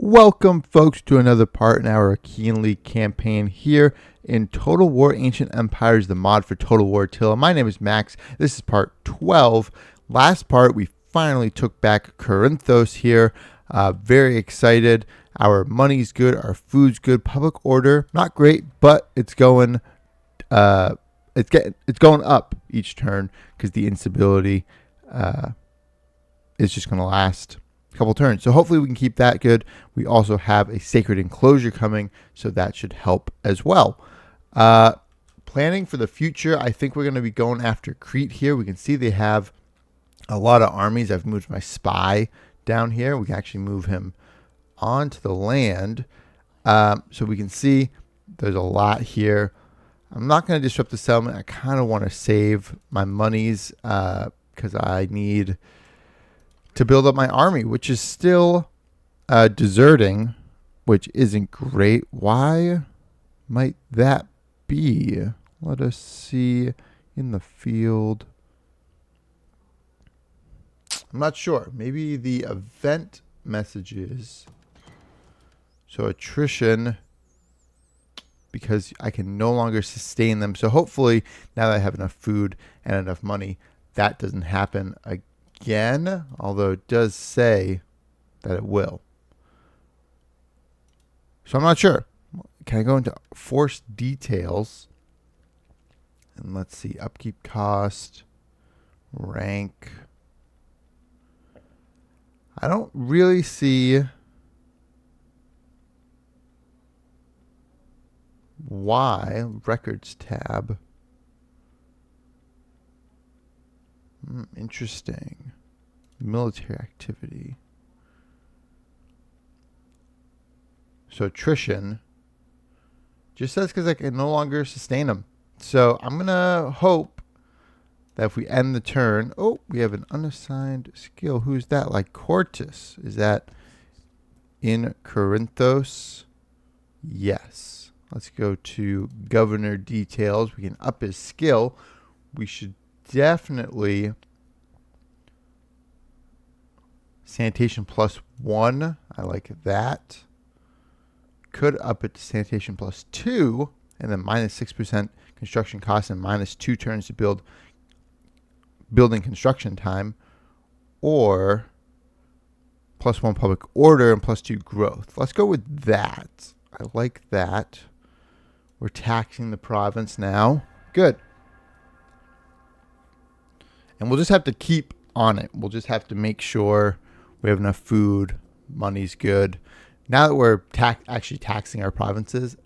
Welcome, folks, to another part in our Achaean League campaign here in Total War Ancient Empires, the mod for Total War Attila. My name is Max. This is part 12. Last part, we finally took back Corinthos here. Very excited. Our money's good. Our food's good. Public order, not great, but it's going. It's going up each turn because the instability is just going to last couple turns. So hopefully we can keep that good. We also have a sacred enclosure coming, so that should help as well. Planning for the future, I think we're going to be going after Crete here. We can see they have a lot of armies. I've moved my spy down here. We can actually move him onto the land. So we can see there's a lot here. I'm not going to disrupt the settlement. I kind of want to save my monies because I need to build up my army, which is still deserting, which isn't great. Why might that be? Let us see in the field. I'm not sure. Maybe the event messages. So attrition, because I can no longer sustain them. So hopefully now that I have enough food and enough money, that doesn't happen again, although it does say that it will. So I'm not sure. Can I go into force details? And let's see, upkeep cost, rank. I don't really see why. Records tab. Interesting. Military activity. So attrition just says because I can no longer sustain them. So I'm going to hope that if we end the turn, oh, we have an unassigned skill. Who's that? Like Cortus. Is that in Corinthos? Yes. Let's go to governor details. We can up his skill. We should definitely sanitation +1. I like that. Could up it to sanitation +2 and then -6% construction cost and -2 turns to building construction time, or +1 public order and +2 growth. Let's go with that. I like that. We're taxing the province now. Good. And we'll just have to keep on it. We'll just have to make sure we have enough food, money's good. Now that we're actually taxing our provinces,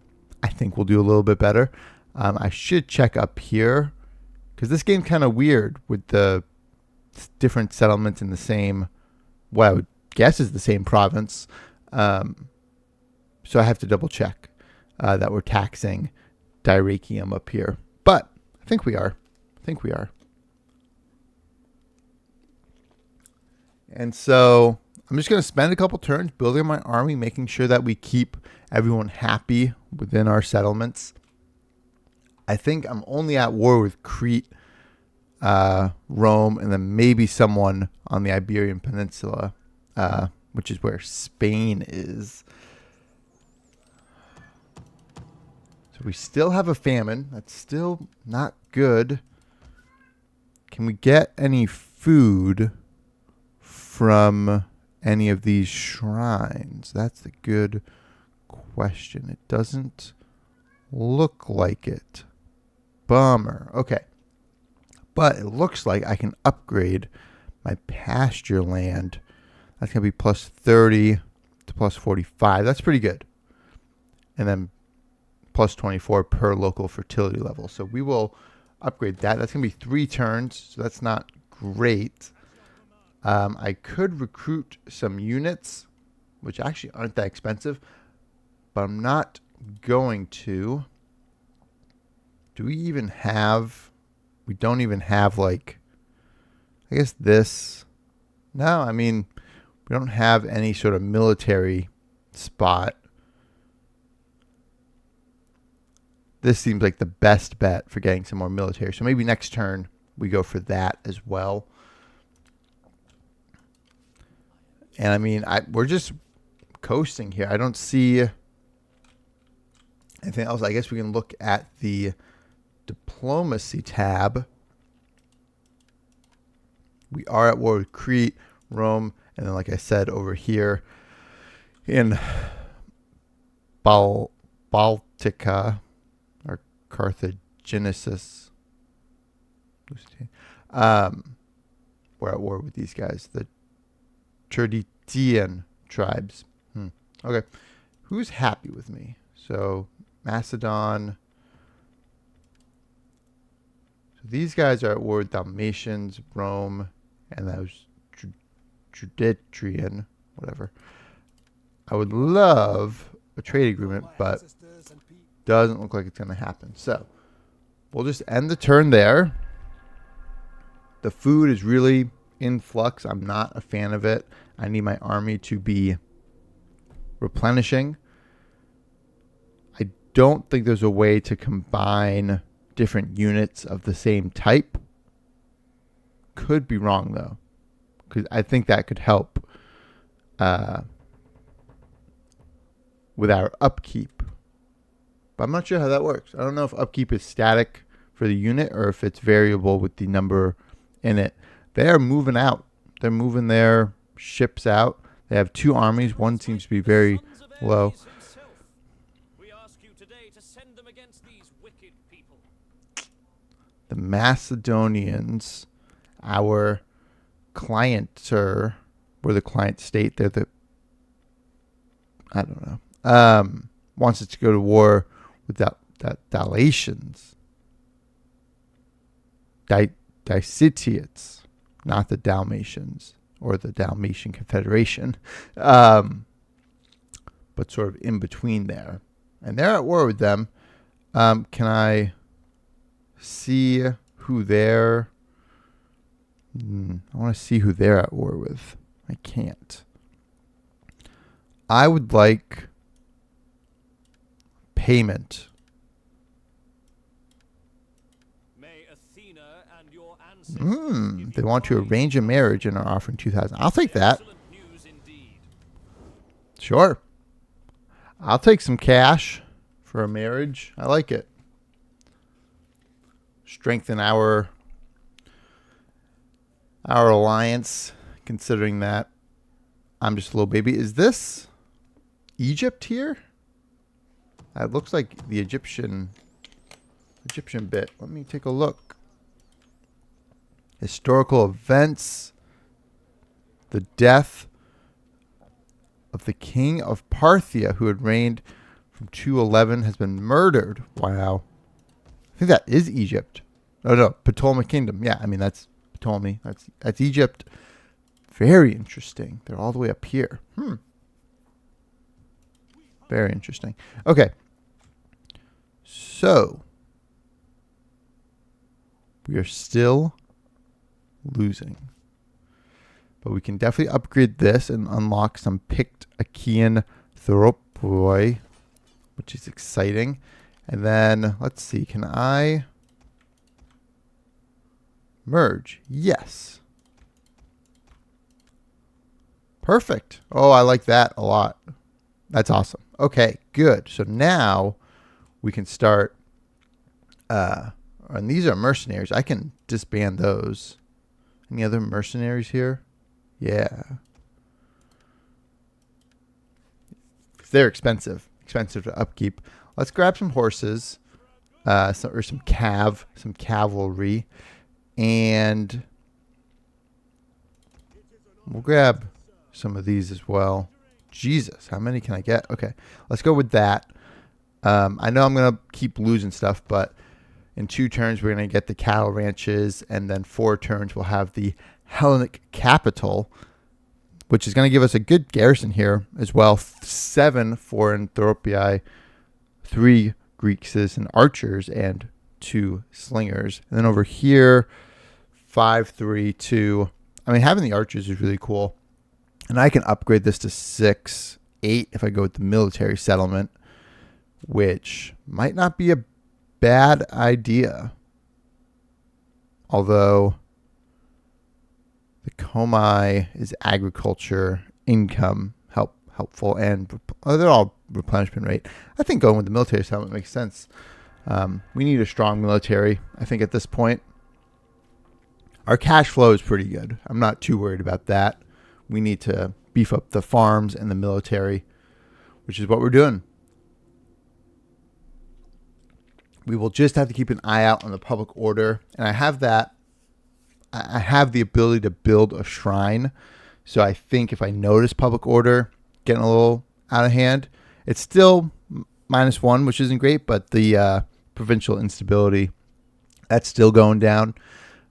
I think we'll do a little bit better. I should check up here because this game's kind of weird with the different settlements in the same, what I would guess is the same province. So I have to double check that we're taxing Dyrrhachium up here. But I think we are. And so I'm just going to spend a couple turns building my army, making sure that we keep everyone happy within our settlements. I think I'm only at war with Crete, Rome, and then maybe someone on the Iberian Peninsula, which is where Spain is. So we still have a famine. That's still not good. Can we get any food from any of these shrines? That's the good question. It doesn't look like it. Bummer. Okay. But it looks like I can upgrade my pasture land. That's going to be +30 to +45. That's pretty good. And then +24 per local fertility level. So we will upgrade that. That's going to be 3 turns. So that's not great. I could recruit some units, which actually aren't that expensive, but I'm not going to. Do we even have, we don't even have like, I guess this. No, I mean, we don't have any sort of military spot. This seems like the best bet for getting some more military. So maybe next turn we go for that as well. And I mean, we're just coasting here. I don't see anything else. I guess we can look at the diplomacy tab. We are at war with Crete, Rome, and then, like I said, over here in Baltica, or Carthaginosis. We're at war with these guys, the Turdetian tribes. Okay. Who's happy with me? So, Macedon. So these guys are at war with Dalmatians, Rome, and those Turdetian, whatever. I would love a trade agreement, but doesn't look like it's going to happen. So, we'll just end the turn there. The food is really in flux. I'm not a fan of it. I need my army to be replenishing. I don't think there's a way to combine different units of the same type. Could be wrong, though, because I think that could help with our upkeep. But I'm not sure how that works. I don't know if upkeep is static for the unit or if it's variable with the number in it. They are moving out. They're moving their ships out. They have 2 armies. One seems to be very low. We ask you today to send them against these wicked people. The Macedonians, our clienter, we're the client state. They're the, I don't know. Wants us to go to war with that Dalmatians. Dicitiates, not the Dalmatians or the Dalmatian Confederation, but sort of in between there. And they're at war with them. Can I see who they're... I want to see who they're at war with. I can't. I would like payment. They want to arrange a marriage and are offering 2,000. I'll take that. Sure. I'll take some cash for a marriage. I like it. Strengthen our alliance, considering that I'm just a little baby. Is this Egypt here? It looks like the Egyptian bit. Let me take a look. Historical events. The death of the king of Parthia, who had reigned from 211, has been murdered. Wow. I think that is Egypt. Oh, no. Ptolemy Kingdom. Yeah, I mean, that's Ptolemy. That's Egypt. Very interesting. They're all the way up here. Very interesting. Okay. So, we are still losing. But we can definitely upgrade this and unlock some picked Achaean Theropoi, which is exciting. And then, let's see, can I merge? Yes. Perfect. Oh, I like that a lot. That's awesome. Okay, good. So now we can start, and these are mercenaries. I can disband those. Any other mercenaries here? Yeah. They're expensive to upkeep. Let's grab some horses, or some cavalry, and we'll grab some of these as well. Jesus, how many can I get? Okay, let's go with that. I know I'm going to keep losing stuff, but in 2 turns, we're going to get the cattle ranches, and then 4 turns, we'll have the Hellenic capital, which is going to give us a good garrison here as well. 7 foreign Theropii, 3 Greek citizen archers, and 2 slingers. And then over here, 5, 3, 2. I mean, having the archers is really cool. And I can upgrade this to 6, 8 if I go with the military settlement, which might not be a bad idea. Although the Komai is agriculture, income, helpful, and they're all replenishment rate. I think going with the military settlement makes sense. We need a strong military, I think, at this point. Our cash flow is pretty good. I'm not too worried about that. We need to beef up the farms and the military, which is what we're doing. We will just have to keep an eye out on the public order. And I have that. I have the ability to build a shrine. So I think if I notice public order getting a little out of hand, it's still -1, which isn't great, but the provincial instability, that's still going down.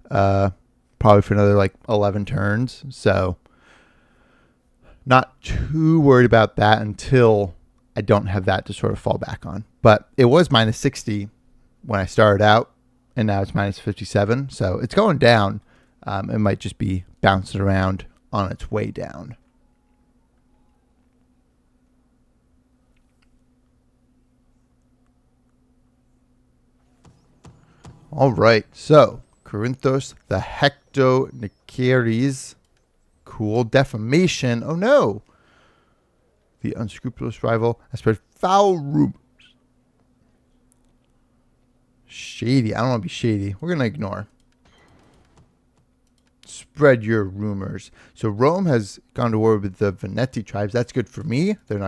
Probably for another like 11 turns. So not too worried about that until I don't have that to sort of fall back on. But it was -60 when I started out, and now it's -57. So it's going down. It might just be bouncing around on its way down. All right. So Corinthos, the Hectonikeres. Cool. Defamation. Oh no. The unscrupulous rival has spread foul rumors. Shady. I don't want to be shady. We're going to ignore. Spread your rumors. So Rome has gone to war with the Veneti tribes. That's good for me. They're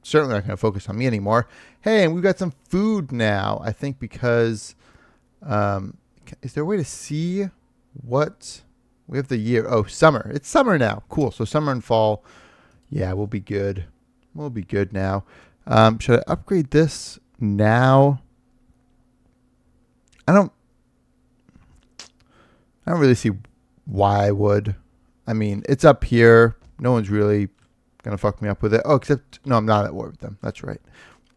certainly not going to focus on me anymore. Hey, and we've got some food now. I think because is there a way to see what we have the year? Oh, summer. It's summer now. Cool. So summer and fall. Yeah, we'll be good. We'll be good now. Should I upgrade this now? I don't really see why I would. I mean, it's up here. No one's really going to fuck me up with it. Oh, except, no, I'm not at war with them. That's right.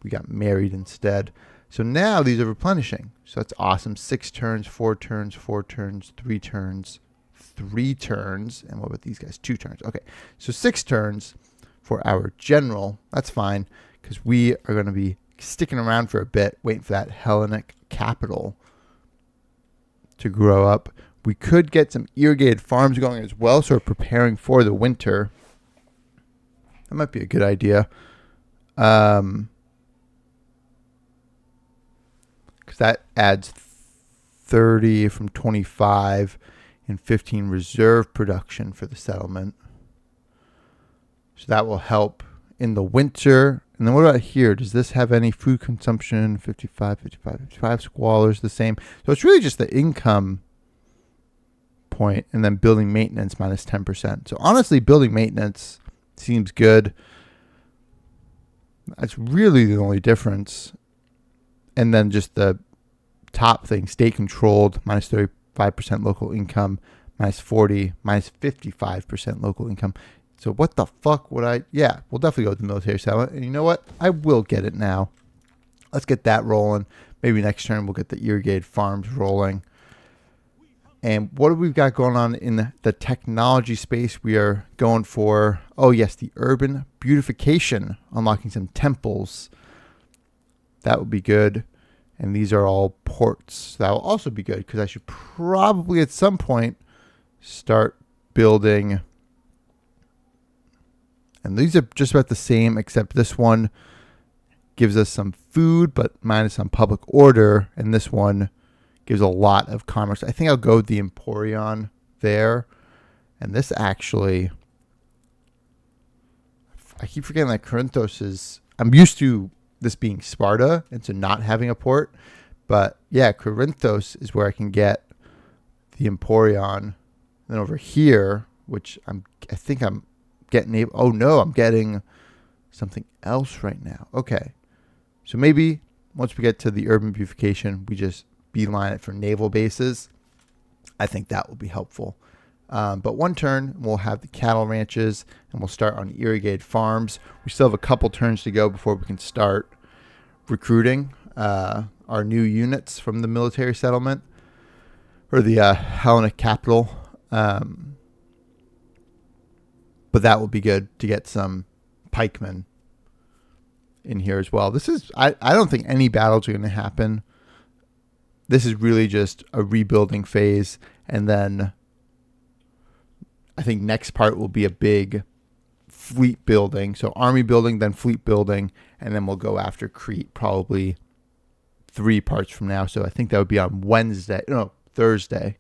We got married instead. So now these are replenishing. So that's awesome. 6 turns, 4 turns, 4 turns, 3 turns, 3 turns. And what about these guys? 2 turns. Okay. So 6 turns for our general. That's fine because we are going to be sticking around for a bit, waiting for that Hellenic capital to grow up. We could get some irrigated farms going as well, so we're preparing for the winter. That might be a good idea. Because that adds 30 from 25 and 15 reserve production for the settlement. So that will help in the winter. And then what about here? Does this have any food consumption? 55, 55, 55. Squalors the same. So it's really just the income point, and then building maintenance -10%. So honestly, building maintenance seems good. That's really the only difference. And then just the top thing, state controlled, -35% local income, -40, -55% local income. So what the fuck would I? Yeah, we'll definitely go with the military settlement. And you know what? I will get it now. Let's get that rolling. Maybe next turn we'll get the irrigated farms rolling. And what have we got going on in the technology space? We are going for, oh yes, the urban beautification, unlocking some temples. That would be good. And these are all ports. That will also be good because I should probably at some point start building. And these are just about the same, except this one gives us some food, but minus some public order. And this one gives a lot of commerce. I think I'll go with the Emporion there. And this actually, I keep forgetting that Corinthos is, I'm used to this being Sparta and so not having a port. But yeah, Corinthos is where I can get the Emporion. Then over here, which I think I'm getting, oh no, I'm getting something else right now. Okay. So maybe once we get to the urban beautification, we just beeline it for naval bases. I think that will be helpful. But one turn, we'll have the cattle ranches, and we'll start on irrigated farms. We still have a couple turns to go before we can start recruiting our new units from the military settlement, or the Hellenic capital. But that will be good to get some pikemen in here as well. This is, I don't think any battles are going to happen. This is really just a rebuilding phase. And then I think next part will be a big fleet building. So army building, then fleet building, and then we'll go after Crete probably 3 parts from now. So I think that would be on Thursday.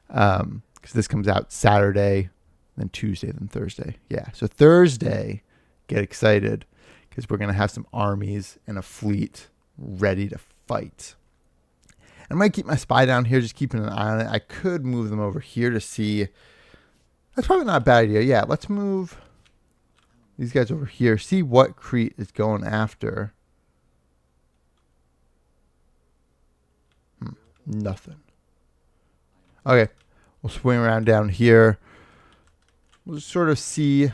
Because this comes out Saturday, then Tuesday, then Thursday. Yeah, so Thursday, get excited because we're going to have some armies and a fleet ready to fight. I might keep my spy down here, just keeping an eye on it. I could move them over here to see. That's probably not a bad idea. Yeah, let's move these guys over here. See what Crete is going after. Nothing. Okay, we'll swing around down here. We'll just sort of see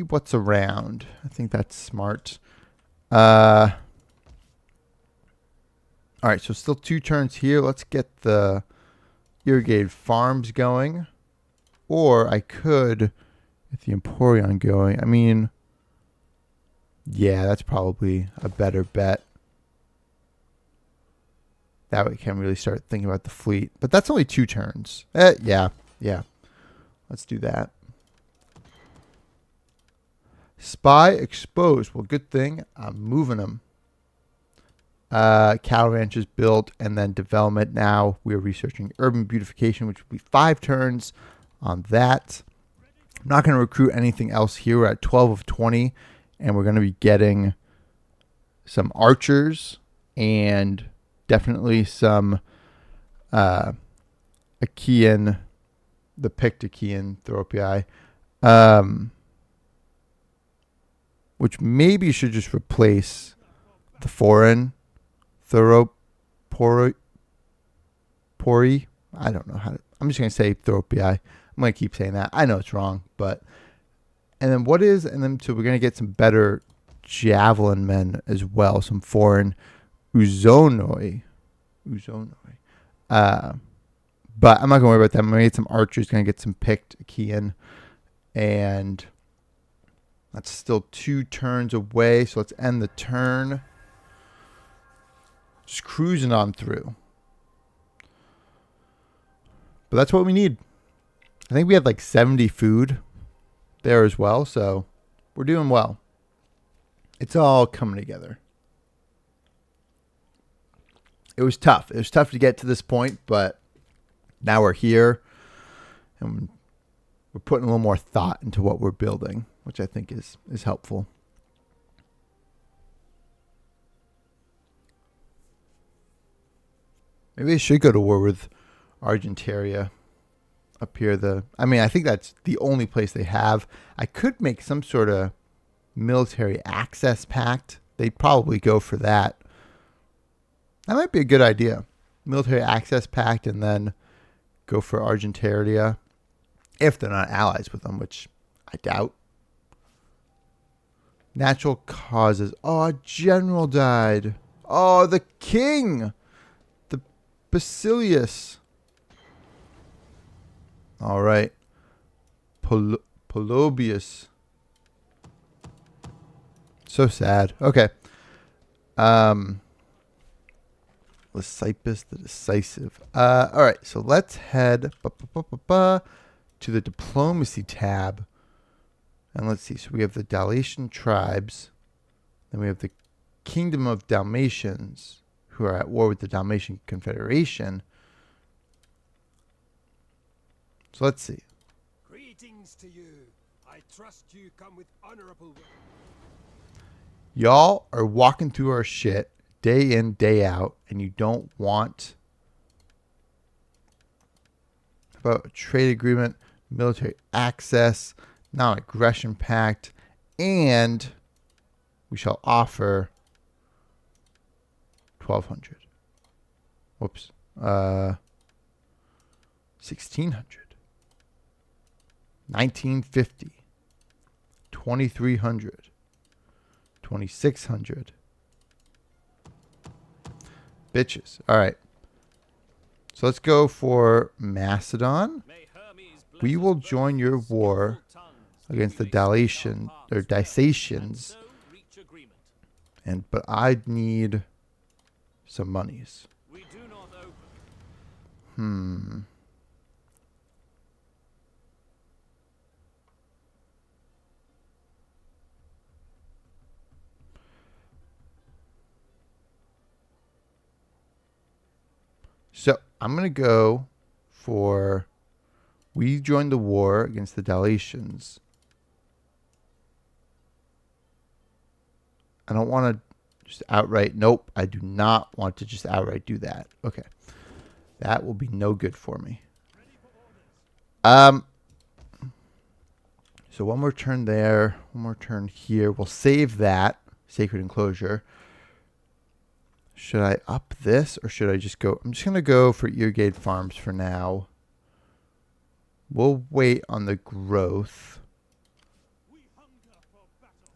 what's around. I think that's smart. All right, so still 2 turns here. Let's get the irrigated farms going. Or I could get the Emporion going. I mean, yeah, that's probably a better bet. That way we can really start thinking about the fleet. But that's only 2 turns. Yeah. Let's do that. Spy exposed. Well, good thing I'm moving them. Cattle ranches built, and then development. Now we're researching urban beautification, which will be 5 turns on that. I'm not going to recruit anything else here. We're at 12 of 20, and we're going to be getting some archers and definitely some Achaean, the picked Achaean Thropii, which maybe should just replace the foreign Theropori. I don't know how to. I'm just going to say Thropii. I'm going to keep saying that. I know it's wrong, but. And then what is. And then so we're going to get some better javelin men as well. Some foreign Uzonoi. But I'm not going to worry about them. I'm going to get some archers. Going to get some picked Achaean. And that's still 2 turns away. So let's end the turn. Just cruising on through. But that's what we need. I think we had like 70 food there as well. So we're doing well. It's all coming together. It was tough. It was tough to get to this point, but now we're here. And we're putting a little more thought into what we're building, which I think is helpful. Maybe I should go to war with Argentaria up here. I think that's the only place they have. I could make some sort of military access pact. They'd probably go for that. That might be a good idea. Military access pact and then go for Argentaria. If they're not allies with them, which I doubt. Natural causes. Oh, a general died. Oh, the king. Basilius. All right. Polybius. So sad. Okay. Lysippus the Decisive. All right. So let's head to the diplomacy tab. And let's see. So we have the Dalmatian tribes. Then we have the Kingdom of Dalmatians, who are at war with the Dalmatian Confederation. So let's see. Greetings to you. I trust you come with honorable. Y'all are walking through our shit day in, day out, and you don't want about a trade agreement, military access, non-aggression pact, and we shall offer 1,200. Whoops. 1,600. 1,950. 2,300. 2,600. Bitches. All right. So let's go for Macedon. We will join your war against the Dacians. But I'd need some monies. So I'm going to go for... We joined the war against the Dalmatians. I don't want to just outright... Nope, I do not want to just outright do that. Okay. That will be no good for me. So one more turn there. One more turn here. We'll save that. Sacred Enclosure. Should I up this or should I just go... I'm just going to go for irrigated farms for now. We'll wait on the growth.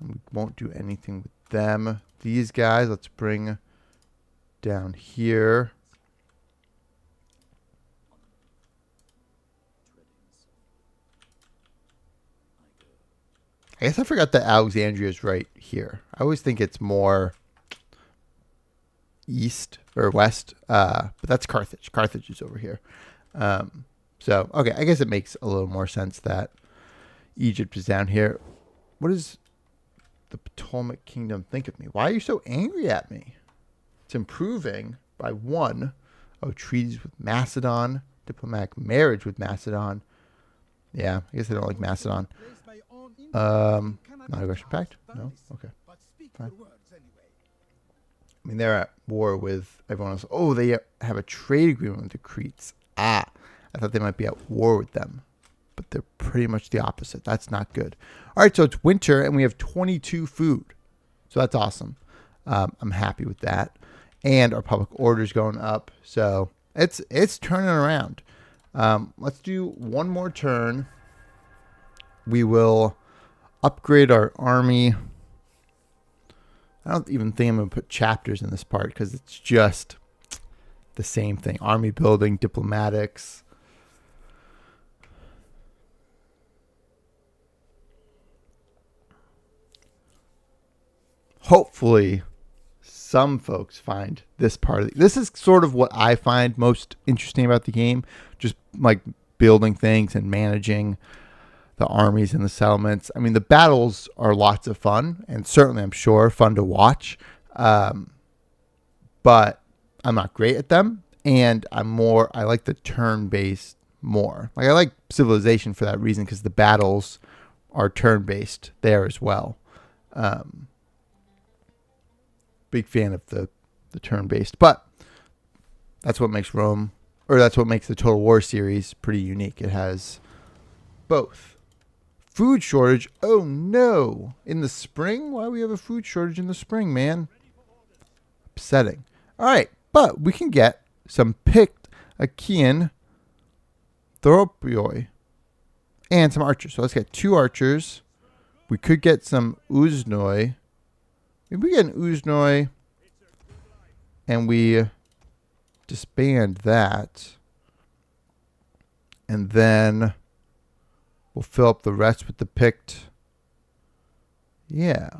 We won't do anything with them. These guys, let's bring down here. I guess I forgot that Alexandria is right here. I always think it's more east or west, but that's Carthage. Carthage is over here. So, okay, I guess it makes a little more sense that Egypt is down here. What does the Ptolemaic Kingdom think of me? Why are you so angry at me? It's improving by 1. Oh, treaties with Macedon. Diplomatic marriage with Macedon. Yeah, I guess I don't like Macedon. Non-aggression pact? No? Okay. Fine. I mean, they're at war with everyone else. Oh, they have a trade agreement with the Cretes. I thought they might be at war with them. But they're pretty much the opposite. That's not good. All right, so it's winter, and we have 22 food. So that's awesome. I'm happy with that. And our public order's going up. So it's turning around. Let's do one more turn. We will upgrade our army. I don't even think I'm going to put chapters in this part because it's just the same thing. Army building, diplomatics. Hopefully, some folks find this part of this is sort of what I find most interesting about the game. Just like building things and managing the armies and the settlements. I mean, the battles are lots of fun and certainly, I'm sure, fun to watch. But I'm not great at them. And I like the turn-based more. Like I like Civilization for that reason because the battles are turn-based there as well. Big fan of the turn-based. But that's what makes that's what makes the Total War series pretty unique. It has both. Food shortage. Oh, no. In the spring? Why do we have a food shortage in the spring, man? Upsetting. All right. But we can get some picked Achaean Thoropioi and some archers. So let's get 2 archers. We could get some Uznoi. Maybe we get an Uznoi and we disband that. And then we'll fill up the rest with the picked. Yeah.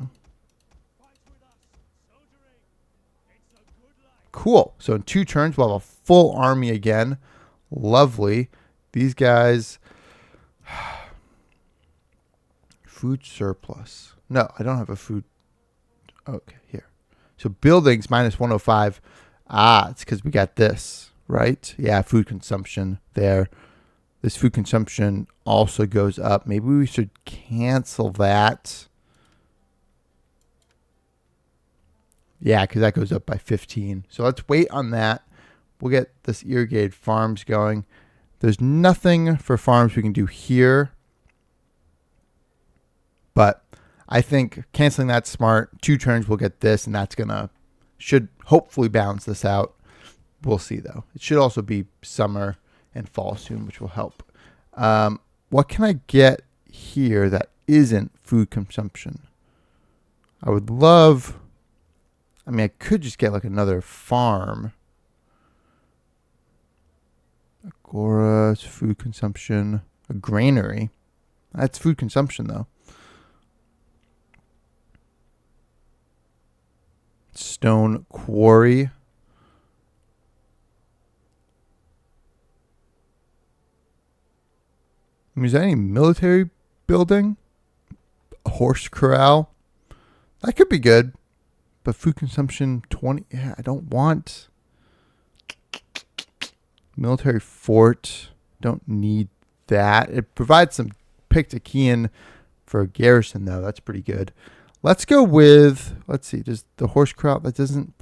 Cool. So in 2 turns, we'll have a full army again. Lovely. These guys. Food surplus. No, I don't have a food. Okay, here. So buildings minus 105. It's because we got this, right? Yeah, food consumption there. This food consumption also goes up. Maybe we should cancel that. Yeah, because that goes up by 15. So let's wait on that. We'll get this irrigated farms going. There's nothing for farms we can do here. But I think canceling that's smart. 2 turns, we'll get this, and that's should hopefully balance this out. We'll see, though. It should also be summer and fall soon, which will help. What can I get here that isn't food consumption? I would love... I mean, I could just get like another farm. Agora's food consumption. A granary. That's food consumption, though. Stone quarry. I mean, is there any military building? A horse corral. That could be good. But food consumption 20. Yeah, I don't want. Military fort. Don't need that. It provides some picked Achaean for a garrison, though. That's pretty good. Let's go with, let's see, does the horse crowd, that doesn't,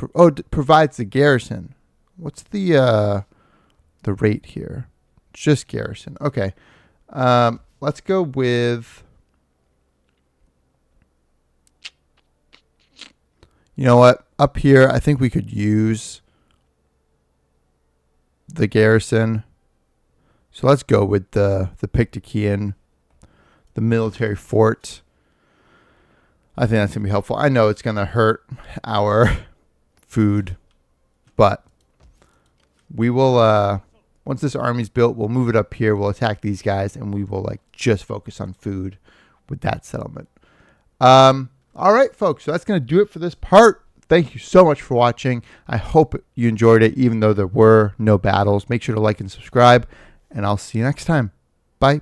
provides the garrison. What's the rate here? Just garrison. Okay. Let's go with, you know what? Up here, I think we could use the garrison. So let's go with the Pictician, the military fort. I think that's going to be helpful. I know it's going to hurt our food, but we will, once this army's built, we'll move it up here. We'll attack these guys, and we will like just focus on food with that settlement. All right, folks. So that's going to do it for this part. Thank you so much for watching. I hope you enjoyed it, even though there were no battles. Make sure to like and subscribe, and I'll see you next time. Bye.